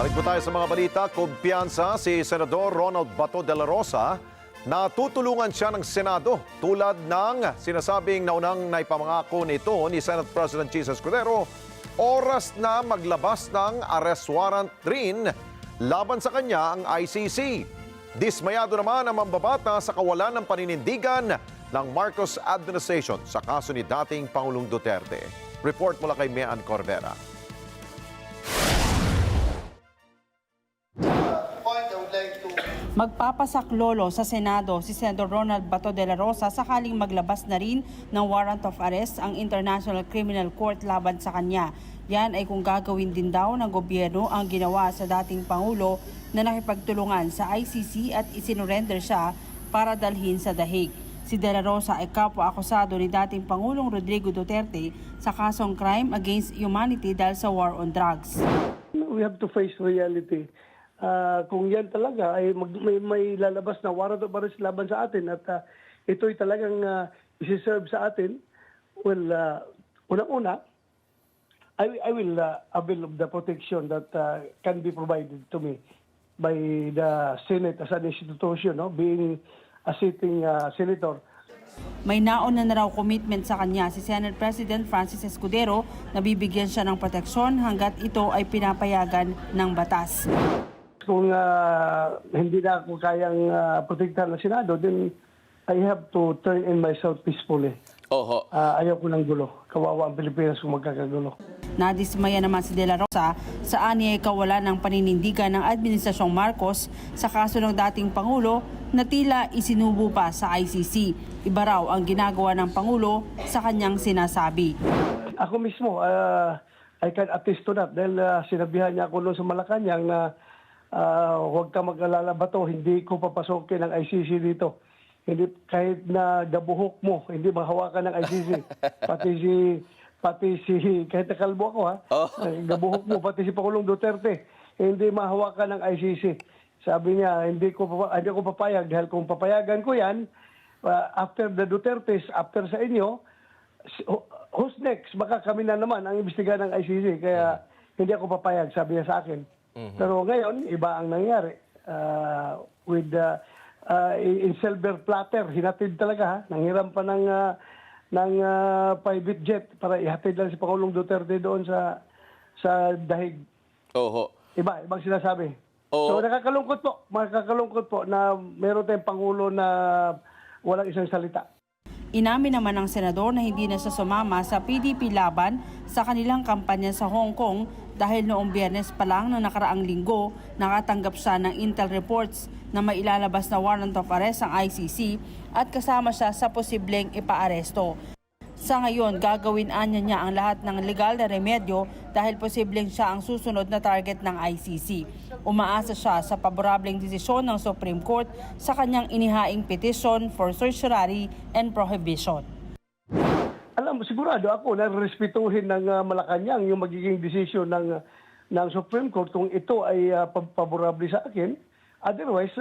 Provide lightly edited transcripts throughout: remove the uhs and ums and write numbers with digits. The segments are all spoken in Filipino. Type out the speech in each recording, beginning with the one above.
Balik po tayo sa mga balita. Kumpiyansa si Senador Ronald Bato de la Rosa na tutulungan siya ng Senado tulad ng sinasabing naunang naipamangako nito ni Senate President Jesus Escudero. Oras na maglabas ng arrest warrant rin laban sa kanya ang ICC. Dismayado naman ang mambabata sa kawalan ng paninindigan ng Marcos administration sa kaso ni dating Pangulong Duterte. Report mula kay Mean Corvera. Magpapasaklolo sa Senado si Senador Ronald Bato de la Rosa sakaling maglabas na rin ng warrant of arrest ang International Criminal Court laban sa kanya. Yan ay kung gagawin din daw ng gobyerno ang ginawa sa dating Pangulo na nakipagtulungan sa ICC at isinurrender siya para dalhin sa dahig. Si De La Rosa ay kapwa-akusado ni dating Pangulong Rodrigo Duterte sa kasong crime against humanity dahil sa war on drugs. We have to face reality. Kung yan talaga ay may lalabas na warrant of arrest laban sa atin at ito'y talagang isi-serve sa atin, well, unang-una, I will avail of the protection that can be provided to me by the Senate as an institution, no? Being a sitting senator. May nauna na raw commitment sa kanya si Senate President Francis Escudero na bibigyan siya ng proteksyon hanggat ito ay pinapayagan ng batas. Kung hindi na ako kayang protektahan ng Senado, then I have to turn in myself peacefully. Oho. Ayaw ko ng gulo. Kawawa ang Pilipinas kung magkakagulo. Nadismaya naman si De La Rosa sa ani ay kawalan ng paninindigan ng Administrasyong Marcos sa kaso ng dating Pangulo na tila isinubo pa sa ICC. Iba raw ang ginagawa ng Pangulo sa kanyang sinasabi. Ako mismo, I can attest to that dahil sinabihan niya ako noon sa Malacanang na huwag ka mag-alala Bato, hindi ko papasokin ang ICC dito. Hindi, kahit na gabuhok mo, hindi mahawakan ng ICC. Pati si kahit nakalbo ako gabuhok mo, pati si Pangulong Duterte, hindi mahawakan ng ICC. Sabi niya, hindi ko papayag dahil kung papayagan ko yan, after the Dutertes, after sa inyo, who's next? Baka kami na naman ang imbestigahan ng ICC. Kaya hindi ako papayag, sabi niya sa akin. Pero ngayon, iba ang nangyari. With in silver platter, hinatid talaga ha. Nanghiram pa ng private jet para ihatid lang si Pangulong Duterte doon sa dahig. Oho. Ibang sinasabi. Oo. So nakakalungkot po na meron tayong Pangulo na walang isang salita. Inamin naman ng senador na hindi na siya sumama sa PDP laban sa kanilang kampanya sa Hong Kong dahil noong Biyernes pa lang na nakaraang linggo nakatanggap siya ng intel reports na may ilalabas na warrant of arrest ang ICC at kasama siya sa posibleng ipaaresto. Sa ngayon, gagawin niya ang lahat ng legal na remedyo dahil posibleng siya ang susunod na target ng ICC. Umaasa siya sa paborableng desisyon ng Supreme Court sa kanyang inihaing petition for certiorari and prohibition. Alam mo, sigurado ako na respetuhin ng Malacanang yung magiging desisyon ng Supreme Court kung ito ay paborable sa akin. Otherwise,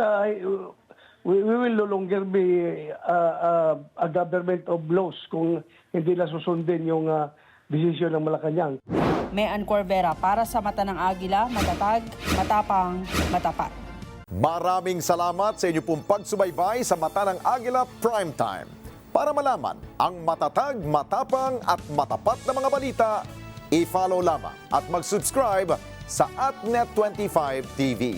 we will no longer be a government of laws kung hindi na susundin yung desisyon ng Malacanang. Mean Corvera para sa Mata ng Agila, matatag, matapang, matapat. Maraming salamat sa inyo pong pagsubaybay sa Mata ng Agila Primetime. Para malaman ang matatag, matapang at matapat na mga balita, i-follow lamang at mag-subscribe sa @Net25 TV.